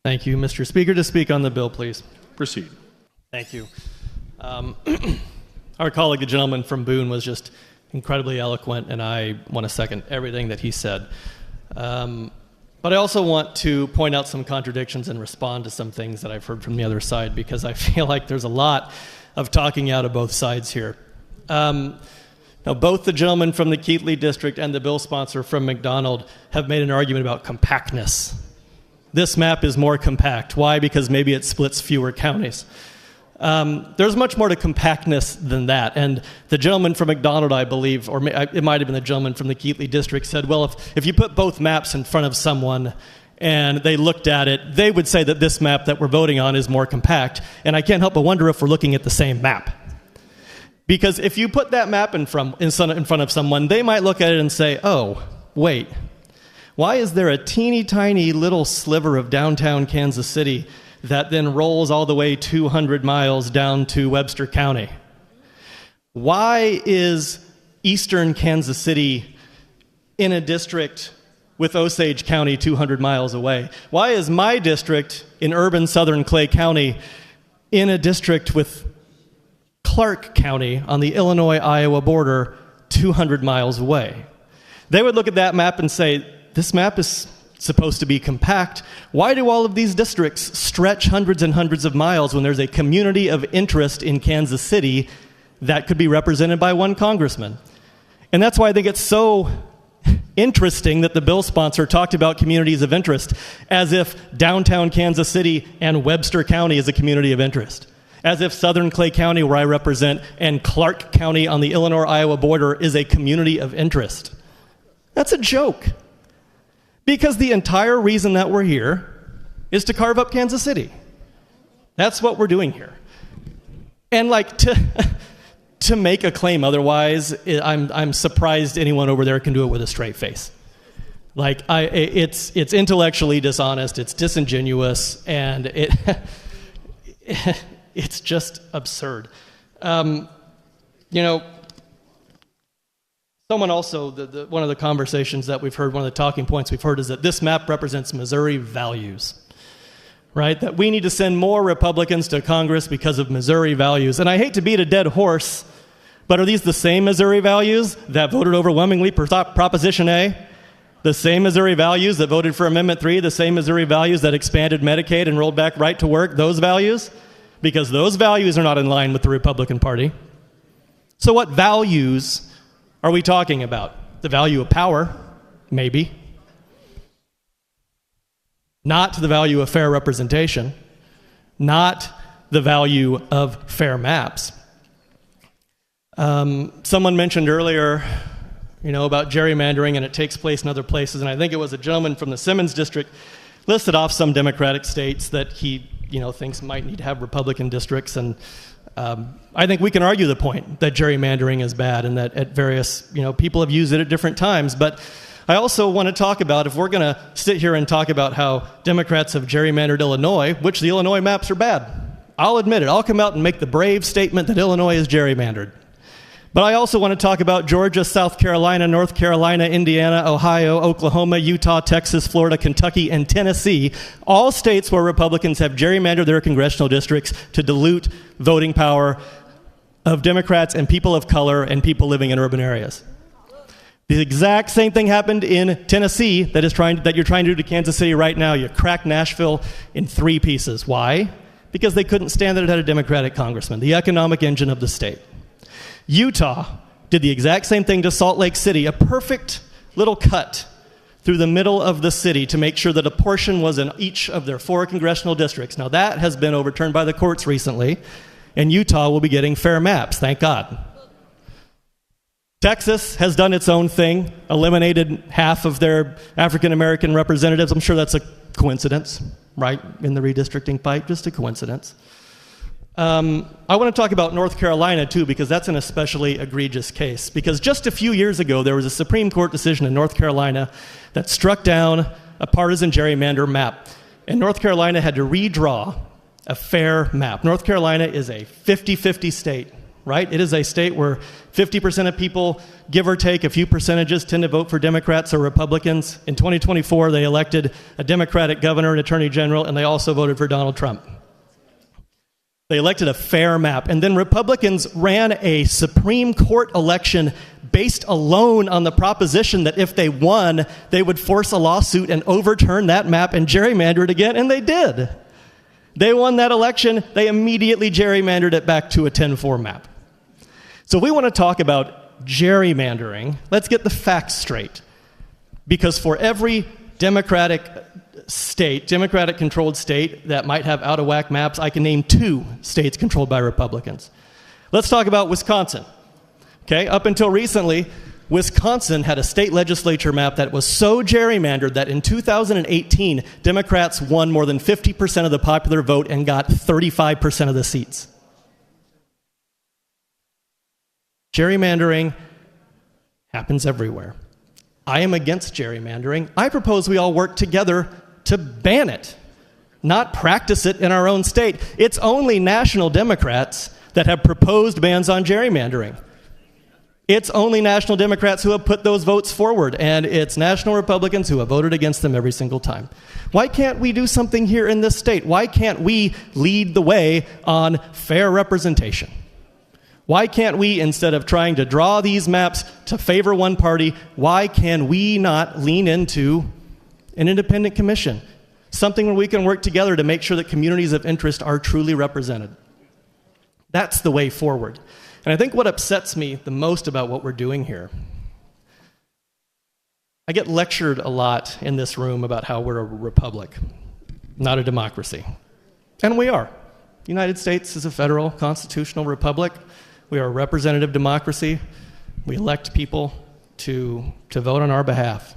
Thank you, Mr. Speaker. To speak on the bill, please. Proceed. Thank you. Our colleague, the gentleman from Boone, was just incredibly eloquent, and I want to second everything that he said. But I also want to point out some contradictions and respond to some things that I've heard from the other side, because I feel like there's a lot of talking out of both sides here. Now, both the gentleman from the Keathley District and the bill sponsor from McDonald have made an argument about compactness. This map is more compact. Why? Because maybe it splits fewer counties. There's much more to compactness than that. And the gentleman from McDonald, I believe, or it might have been the gentleman from the Keathley District, said, well, if you put both maps in front of someone and they looked at it, they would say that this map that we're voting on is more compact. And I can't help but wonder if we're looking at the same map. Because if you put that map in front of someone, they might look at it and say, oh, wait, why is there a teeny tiny little sliver of downtown Kansas City that then rolls all the way 200 miles down to Webster County? Why is eastern Kansas City in a district with Osage County 200 miles away? Why is my district in urban southern Clay County in a district with Clark County on the Illinois-Iowa border 200 miles away? They would look at that map and say, this map is supposed to be compact. Why do all of these districts stretch hundreds and hundreds of miles when there's a community of interest in Kansas City that could be represented by one congressman? And that's why I think it's so interesting that the bill sponsor talked about communities of interest as if downtown Kansas City and Webster County is a community of interest. As if southern Clay County, where I represent, and Clark County on the Illinois-Iowa border is a community of interest. That's a joke. Because the entire reason that we're here is to carve up Kansas City. That's what we're doing here. And to make a claim otherwise, I'm surprised anyone over there can do it with a straight face. It's intellectually dishonest, it's disingenuous, and it's just absurd. Someone also, one of the conversations that we've heard, one of the talking points we've heard is that this map represents Missouri values, right? That we need to send more Republicans to Congress because of Missouri values. And I hate to beat a dead horse, but are these the same Missouri values that voted overwhelmingly for Proposition A? The same Missouri values that voted for Amendment 3? The same Missouri values that expanded Medicaid and rolled back right to work? Those values? Because those values are not in line with the Republican Party. So what values are we talking about? The value of power? Maybe. Not the value of fair representation. Not the value of fair maps. Someone mentioned earlier, about gerrymandering, and it takes place in other places, and I think it was a gentleman from the Simmons district listed off some Democratic states that he thinks might need to have Republican districts, and I think we can argue the point that gerrymandering is bad and that at various, people have used it at different times. But I also want to talk about, if we're going to sit here and talk about how Democrats have gerrymandered Illinois, which the Illinois maps are bad. I'll admit it. I'll come out and make the brave statement that Illinois is gerrymandered. But I also want to talk about Georgia, South Carolina, North Carolina, Indiana, Ohio, Oklahoma, Utah, Texas, Florida, Kentucky, and Tennessee, all states where Republicans have gerrymandered their congressional districts to dilute voting power of Democrats and people of color and people living in urban areas. The exact same thing happened in Tennessee that you're trying to do to Kansas City right now. You cracked Nashville in 3 pieces. Why? Because they couldn't stand that it had a Democratic congressman, the economic engine of the state. Utah did the exact same thing to Salt Lake City, a perfect little cut through the middle of the city to make sure that a portion was in each of their 4 congressional districts. Now that has been overturned by the courts recently, and Utah will be getting fair maps, thank God. Texas has done its own thing, eliminated half of their African-American representatives. I'm sure that's a coincidence, right, in the redistricting fight, just a coincidence. I want to talk about North Carolina, too, because that's an especially egregious case. Because just a few years ago, there was a Supreme Court decision in North Carolina that struck down a partisan gerrymander map. And North Carolina had to redraw a fair map. North Carolina is a 50-50 state. right? It is a state where 50% of people, give or take a few percentages, tend to vote for Democrats or Republicans. In 2024, they elected a Democratic governor and attorney general, and they also voted for Donald Trump. They elected a fair map. And then Republicans ran a Supreme Court election based alone on the proposition that if they won, they would force a lawsuit and overturn that map and gerrymander it again, and they did. They won that election. They immediately gerrymandered it back to a 10-4 map. So we want to talk about gerrymandering. Let's get the facts straight. Because for every Democratic state, Democratic-controlled state that might have out-of-whack maps, I can name 2 states controlled by Republicans. Let's talk about Wisconsin. Okay, up until recently, Wisconsin had a state legislature map that was so gerrymandered that in 2018, Democrats won more than 50% of the popular vote and got 35% of the seats. Gerrymandering happens everywhere. I am against gerrymandering. I propose we all work together to ban it, not practice it in our own state. It's only national Democrats that have proposed bans on gerrymandering. It's only national Democrats who have put those votes forward, and it's national Republicans who have voted against them every single time. Why can't we do something here in this state? Why can't we lead the way on fair representation? Why can't we, instead of trying to draw these maps to favor one party, why can we not lean into an independent commission? Something where we can work together to make sure that communities of interest are truly represented. That's the way forward. And I think what upsets me the most about what we're doing here, I get lectured a lot in this room about how we're a republic, not a democracy. And we are. The United States is a federal constitutional republic. We are a representative democracy. We elect people to vote on our behalf.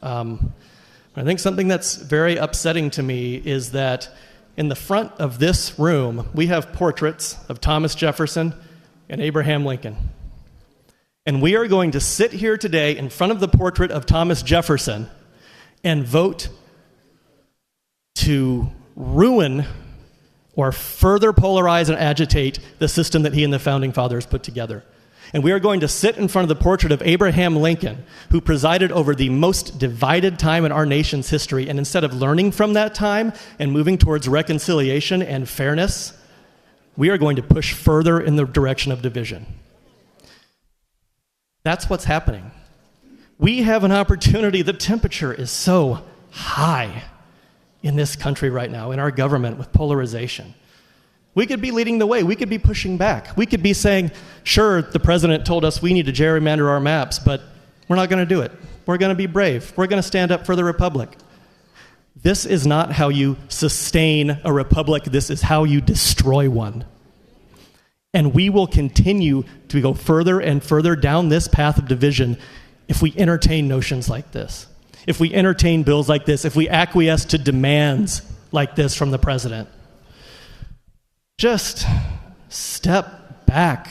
I think something that's very upsetting to me is that in the front of this room, we have portraits of Thomas Jefferson and Abraham Lincoln. And we are going to sit here today in front of the portrait of Thomas Jefferson and vote to ruin or further polarize and agitate the system that he and the Founding Fathers put together. And we are going to sit in front of the portrait of Abraham Lincoln, who presided over the most divided time in our nation's history, and instead of learning from that time and moving towards reconciliation and fairness, we are going to push further in the direction of division. That's what's happening. We have an opportunity. The temperature is so high in this country right now, in our government, with polarization. We could be leading the way. We could be pushing back. We could be saying, sure, the president told us we need to gerrymander our maps, but we're not going to do it. We're going to be brave. We're going to stand up for the republic. This is not how you sustain a republic. This is how you destroy one. And we will continue to go further and further down this path of division if we entertain notions like this, if we entertain bills like this, if we acquiesce to demands like this from the president. Just step back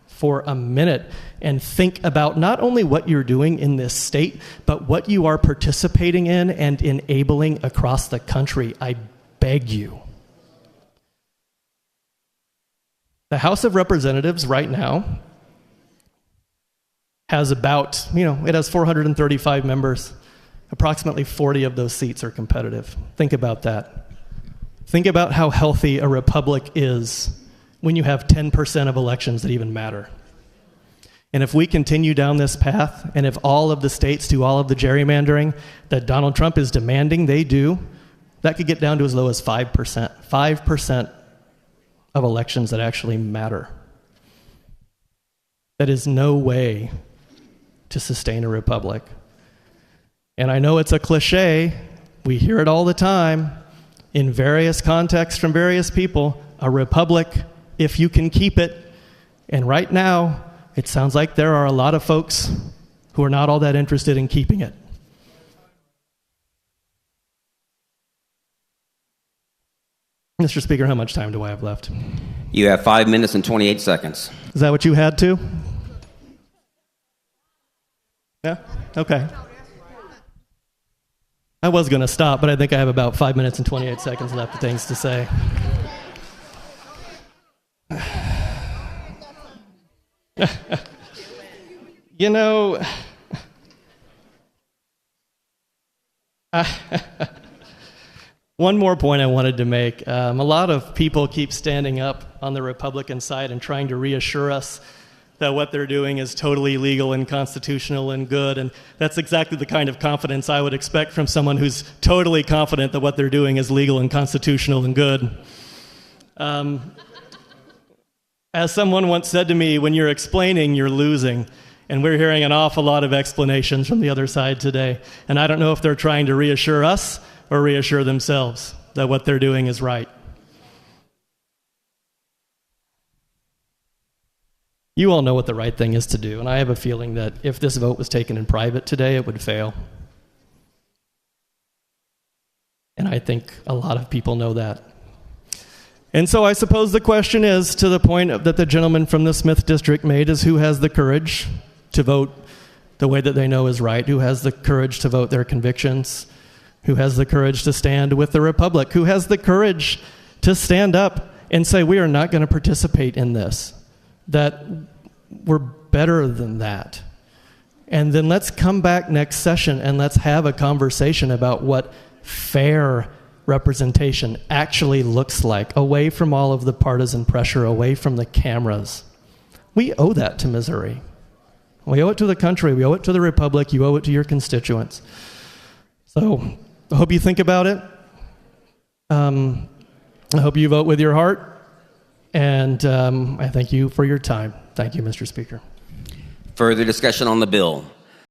for a minute and think about not only what you're doing in this state, but what you are participating in and enabling across the country. I beg you. The House of Representatives right now has about, it has 435 members. Approximately 40 of those seats are competitive. Think about that. Think about how healthy a republic is when you have 10% of elections that even matter. And if we continue down this path, and if all of the states do all of the gerrymandering that Donald Trump is demanding they do, that could get down to as low as 5%. 5% of elections that actually matter. That is no way to sustain a republic. And I know it's a cliche. We hear it all the time in various contexts from various people. A republic, if you can keep it. And right now, it sounds like there are a lot of folks who are not all that interested in keeping it. Mr. Speaker, how much time do I have left? You have 5 minutes and 28 seconds. Is that what you had too? Yeah? Okay. I was going to stop, but I think I have about 5 minutes and 28 seconds left of things to say. You know, one more point I wanted to make. A lot of people keep standing up on the Republican side and trying to reassure us that what they're doing is totally legal and constitutional and good, and that's exactly the kind of confidence I would expect from someone who's totally confident that what they're doing is legal and constitutional and good. As someone once said to me, when you're explaining, you're losing. And we're hearing an awful lot of explanations from the other side today. And I don't know if they're trying to reassure us or reassure themselves that what they're doing is right. You all know what the right thing is to do, and I have a feeling that if this vote was taken in private today, it would fail. And I think a lot of people know that. And so I suppose the question is, to the point that the gentleman from the Smith District made, is who has the courage to vote the way that they know is right, who has the courage to vote their convictions, who has the courage to stand with the Republic, who has the courage to stand up and say, we are not going to participate in this, that we're better than that. And then let's come back next session and let's have a conversation about what fair representation actually looks like, away from all of the partisan pressure, away from the cameras. We owe that to Missouri. We owe it to the country. We owe it to the Republic. You owe it to your constituents. So I hope you think about it. I hope you vote with your heart. And I thank you for your time. Thank you, Mr. Speaker. Further discussion on the bill?